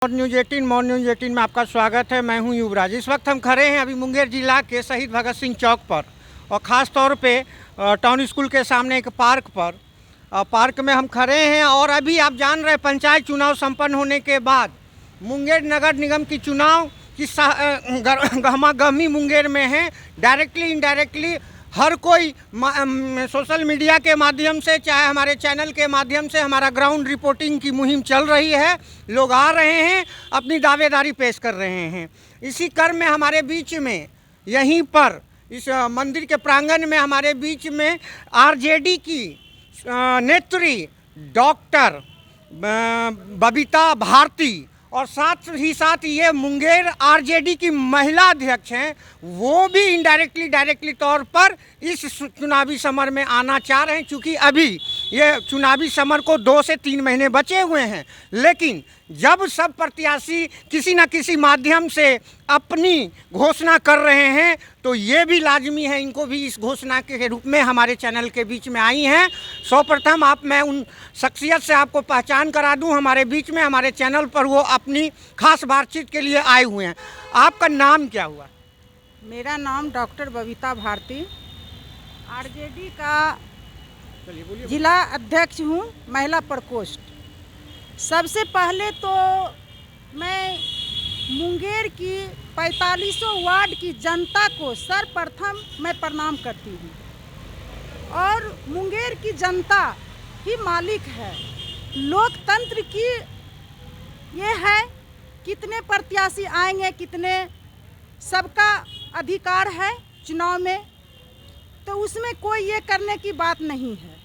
Morning news 18 में आपका स्वागत है। मैं हूं युवराज। इस वक्त हम खड़े हैं अभी मुंगेर जिला के शहीद भगत सिंह चौक पर और ख़ास तौर पे टाउन स्कूल के सामने एक पार्क पर पार्क में हम खड़े हैं। और अभी आप जान रहे हैं पंचायत चुनाव संपन्न होने के बाद मुंगेर नगर निगम की चुनाव की गहमा-गहमी मुंगेर में है। डायरेक्टली इनडायरेक्टली हर कोई सोशल मीडिया के माध्यम से, चाहे हमारे चैनल के माध्यम से हमारा ग्राउंड रिपोर्टिंग की मुहिम चल रही है। लोग आ रहे हैं, अपनी दावेदारी पेश कर रहे हैं। इसी क्रम में हमारे बीच में यहीं पर इस मंदिर के प्रांगण में हमारे बीच में आरजेडी की नेत्री डॉक्टर बबीता भारती और साथ ही साथ ये मुंगेर आरजेडी की महिला अध्यक्ष हैं, वो भी इनडायरेक्टली डायरेक्टली तौर पर इस चुनावी समर में आना चाह रहे हैं। क्योंकि अभी ये चुनावी समर को 2 से 3 महीने बचे हुए हैं, लेकिन जब सब प्रत्याशी किसी न किसी माध्यम से अपनी घोषणा कर रहे हैं तो ये भी लाजमी है, इनको भी इस घोषणा के रूप में हमारे चैनल के बीच में आई हैं। सर्वप्रथम मैं उन शख्सियत से आपको पहचान करा दूं हमारे बीच में, हमारे चैनल पर वो अपनी खास बातचीत के लिए आए हुए हैं। आपका नाम क्या हुआ? मेरा नाम डॉक्टर बबीता भारती, आरजेडी का जिला अध्यक्ष हूँ, महिला प्रकोष्ठ। सबसे पहले तो मैं मुंगेर की 4500 वार्ड की जनता को सर्वप्रथम मैं प्रणाम करती हूँ। और मुंगेर की जनता ही मालिक है। लोकतंत्र की ये है, कितने प्रत्याशी आएंगे, कितने, सबका अधिकार है चुनाव में, तो उसमें कोई ये करने की बात नहीं है।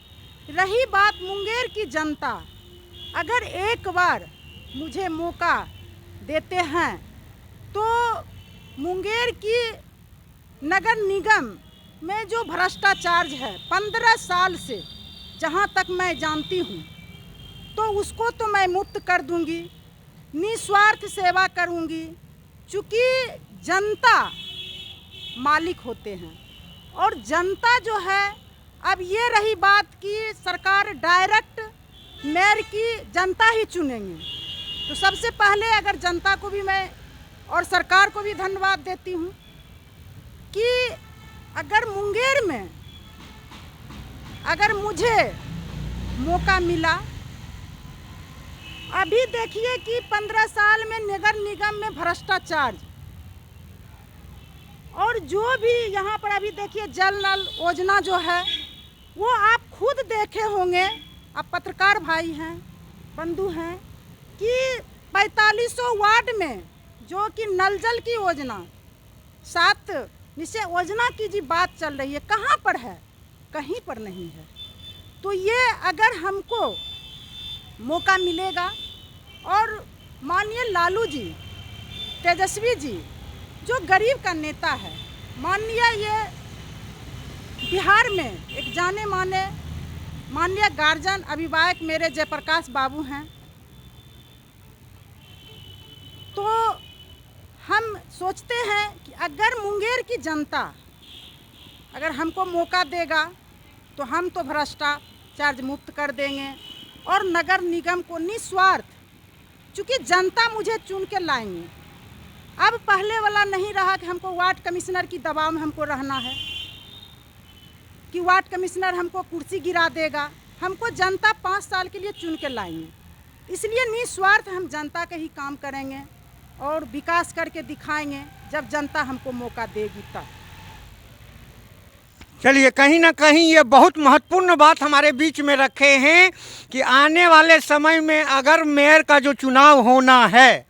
रही बात मुंगेर की जनता, अगर एक बार मुझे मौका देते हैं तो मुंगेर की नगर निगम में जो भ्रष्टाचार है 15 साल से, जहां तक मैं जानती हूं, तो उसको तो मैं मुक्त कर दूंगी, निस्वार्थ सेवा करूंगी। चूँकि जनता मालिक होते हैं और जनता जो है, अब ये रही बात कि सरकार डायरेक्ट मेयर की जनता ही चुनेंगे, तो सबसे पहले अगर जनता को भी मैं और सरकार को भी धन्यवाद देती हूँ कि अगर मुंगेर में अगर मुझे मौका मिला। अभी देखिए कि 15 साल में नगर निगम में भ्रष्टाचार, और जो भी यहाँ पर अभी देखिए जल नल योजना जो है वो आप खुद देखे होंगे, आप पत्रकार भाई हैं, बंधु हैं, कि 4500 वार्ड में जो कि नल जल की योजना 7 निश्चय योजना की जी बात चल रही है, कहाँ पर है? कहीं पर नहीं है। तो ये अगर हमको मौका मिलेगा और माननीय लालू जी, तेजस्वी जी जो गरीब का नेता है, माननीय ये बिहार में एक जाने माने माननीय गार्जियन अभिभावक मेरे जयप्रकाश बाबू हैं, तो हम सोचते हैं कि अगर मुंगेर की जनता अगर हमको मौका देगा तो हम तो भ्रष्टाचार मुक्त कर देंगे और नगर निगम को निस्वार्थ, चूँकि जनता मुझे चुन के लाएंगे। अब पहले वाला नहीं रहा कि हमको वार्ड कमिश्नर की दबाव में हमको रहना है कि वार्ड कमिश्नर हमको कुर्सी गिरा देगा। हमको जनता 5 साल के लिए चुन के लाएंगे, इसलिए निस्वार्थ हम जनता के ही काम करेंगे और विकास करके दिखाएंगे जब जनता हमको मौका देगी तब। चलिए, कहीं ना कहीं ये बहुत महत्वपूर्ण बात हमारे बीच में रखे हैं कि आने वाले समय में अगर मेयर का जो चुनाव होना है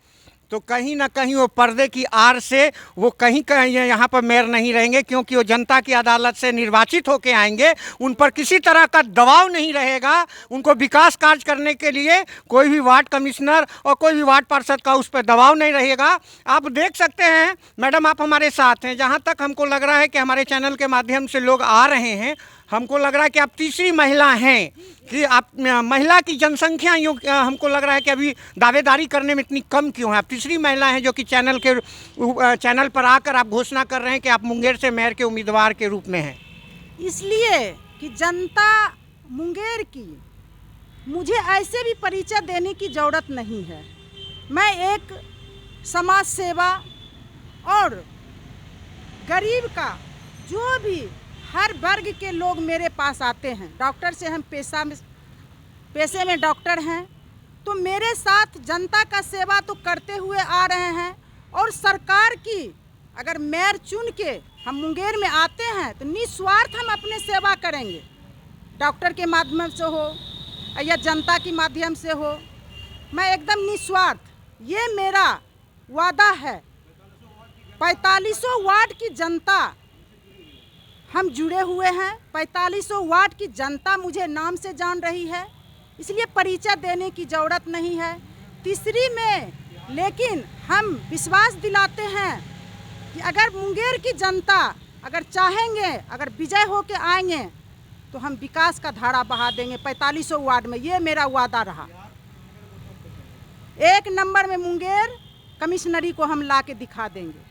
तो कहीं ना कहीं वो पर्दे की आड़ से वो कहीं यहाँ पर मेयर नहीं रहेंगे, क्योंकि वो जनता की अदालत से निर्वाचित होकर आएंगे। उन पर किसी तरह का दबाव नहीं रहेगा, उनको विकास कार्य करने के लिए कोई भी वार्ड कमिश्नर और कोई भी वार्ड पार्षद का उस पर दबाव नहीं रहेगा। आप देख सकते हैं, मैडम आप हमारे साथ हैं, जहाँ तक हमको लग रहा है कि हमारे चैनल के माध्यम से लोग आ रहे हैं, हमको लग रहा है कि आप तीसरी महिला हैं कि आप महिला की जनसंख्या हमको लग रहा है कि अभी दावेदारी करने में इतनी कम क्यों है? आप तीसरी महिला हैं जो कि चैनल पर आकर आप घोषणा कर रहे हैं कि आप मुंगेर से मेयर के उम्मीदवार के रूप में हैं। इसलिए कि जनता मुंगेर की मुझे ऐसे भी परिचय देने की ज़रूरत नहीं है। मैं एक समाज सेवा और गरीब का जो भी हर वर्ग के लोग मेरे पास आते हैं, डॉक्टर से हम पेशे में डॉक्टर हैं, तो मेरे साथ जनता का सेवा तो करते हुए आ रहे हैं। और सरकार की अगर मेयर चुन के हम मुंगेर में आते हैं तो निस्वार्थ हम अपने सेवा करेंगे, डॉक्टर के माध्यम से हो या जनता के माध्यम से हो। मैं एकदम निस्वार्थ, ये मेरा वादा है। 4500 वार्ड की जनता हम जुड़े हुए हैं, 4500 वार्ड की जनता मुझे नाम से जान रही है, इसलिए परिचय देने की ज़रूरत नहीं है। तीसरी में लेकिन हम विश्वास दिलाते हैं कि अगर मुंगेर की जनता अगर चाहेंगे, अगर विजय होके आएंगे तो हम विकास का धारा बहा देंगे 4500 वार्ड में। ये मेरा वादा रहा। 1 नंबर में मुंगेर कमिश्नरी को हम ला के दिखा देंगे।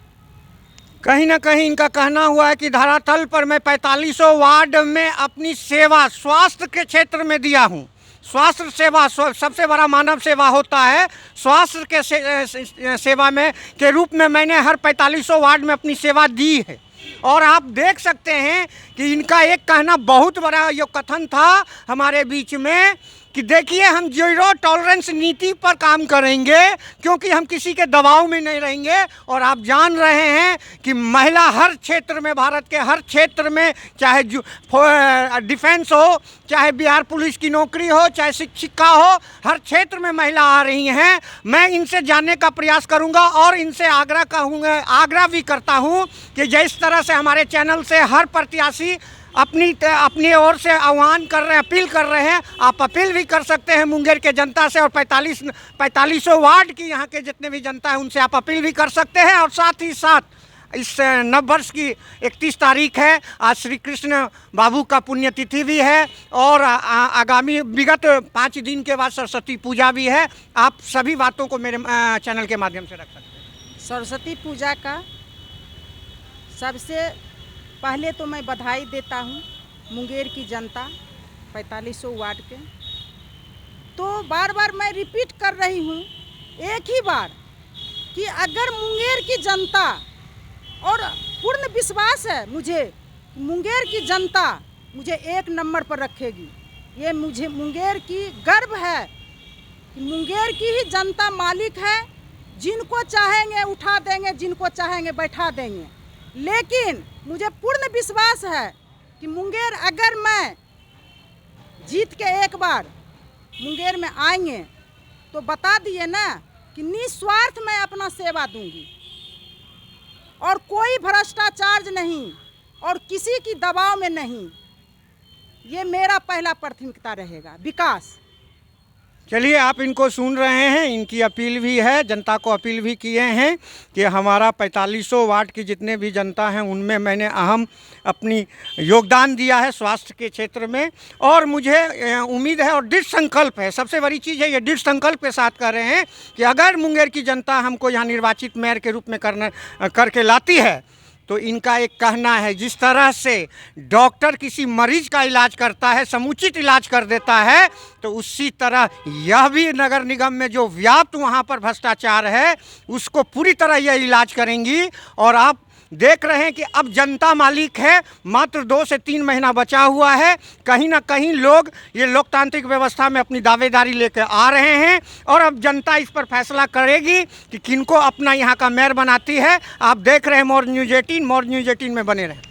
कहीं ना कहीं इनका कहना हुआ है कि धरातल पर मैं 4500 वार्ड में अपनी सेवा स्वास्थ्य के क्षेत्र में दिया हूँ। स्वास्थ्य सेवा सबसे बड़ा मानव सेवा होता है। स्वास्थ्य के सेवा में के रूप में मैंने हर 4500 वार्ड में अपनी सेवा दी है। और आप देख सकते हैं कि इनका एक कहना बहुत बड़ा ये कथन था हमारे बीच में कि देखिए हम 0 टॉलरेंस नीति पर काम करेंगे, क्योंकि हम किसी के दबाव में नहीं रहेंगे। और आप जान रहे हैं कि महिला हर क्षेत्र में, भारत के हर क्षेत्र में, चाहे डिफेंस हो, चाहे बिहार पुलिस की नौकरी हो, चाहे शिक्षिका हो, हर क्षेत्र में महिला आ रही हैं। मैं इनसे जानने का प्रयास करूंगा और इनसे आग्रह भी करता हूं कि जिस तरह से हमारे चैनल से हर प्रत्याशी अपनी ओर से आह्वान कर रहे हैं, अपील कर रहे हैं, आप अपील भी कर सकते हैं मुंगेर के जनता से। और 4500 वार्ड की यहाँ के जितने भी जनता है उनसे आप अपील भी कर सकते हैं। और साथ ही साथ इस नव वर्ष की 31 तारीख है, आज श्री कृष्ण बाबू का पुण्यतिथि भी है और आगामी विगत 5 दिन के बाद सरस्वती पूजा भी है। आप सभी बातों को मेरे चैनल के माध्यम से रख सकते हैं। सरस्वती पूजा का सबसे पहले तो मैं बधाई देता हूँ मुंगेर की जनता 4500 वार्ड के। तो बार बार मैं रिपीट कर रही हूँ एक ही बार कि अगर मुंगेर की जनता, और पूर्ण विश्वास है मुझे, मुंगेर की जनता मुझे 1 नंबर पर रखेगी। ये मुझे मुंगेर की गर्व है कि मुंगेर की ही जनता मालिक है। जिनको चाहेंगे उठा देंगे, जिनको चाहेंगे बैठा देंगे। लेकिन मुझे पूर्ण विश्वास है कि मुंगेर अगर मैं जीत के एक बार मुंगेर में आएंगे तो बता दिए ना कि निस्वार्थ मैं अपना सेवा दूंगी और कोई भ्रष्टाचार नहीं और किसी की दबाव में नहीं। ये मेरा पहला प्राथमिकता रहेगा, विकास। चलिए, आप इनको सुन रहे हैं, इनकी अपील भी है, जनता को अपील भी किए हैं कि हमारा 4500 वार्ड की जितने भी जनता हैं उनमें मैंने अहम अपनी योगदान दिया है स्वास्थ्य के क्षेत्र में। और मुझे उम्मीद है और दृढ़ संकल्प है, सबसे बड़ी चीज़ है ये दृढ़ संकल्प के साथ कर रहे हैं कि अगर मुंगेर की जनता हमको यहाँ निर्वाचित मेयर के रूप में करके लाती है तो इनका एक कहना है, जिस तरह से डॉक्टर किसी मरीज का इलाज करता है, समुचित इलाज कर देता है, तो उसी तरह यह भी नगर निगम में जो व्याप्त वहाँ पर भ्रष्टाचार है उसको पूरी तरह यह इलाज करेंगी। और आप देख रहे हैं कि अब जनता मालिक है, मात्र 2 से 3 महीना बचा हुआ है। कहीं ना कहीं लोग ये लोकतांत्रिक व्यवस्था में अपनी दावेदारी लेकर आ रहे हैं और अब जनता इस पर फैसला करेगी कि किनको अपना यहाँ का मेयर बनाती है। आप देख रहे हैं मोर न्यूज़ 18 में बने रहें।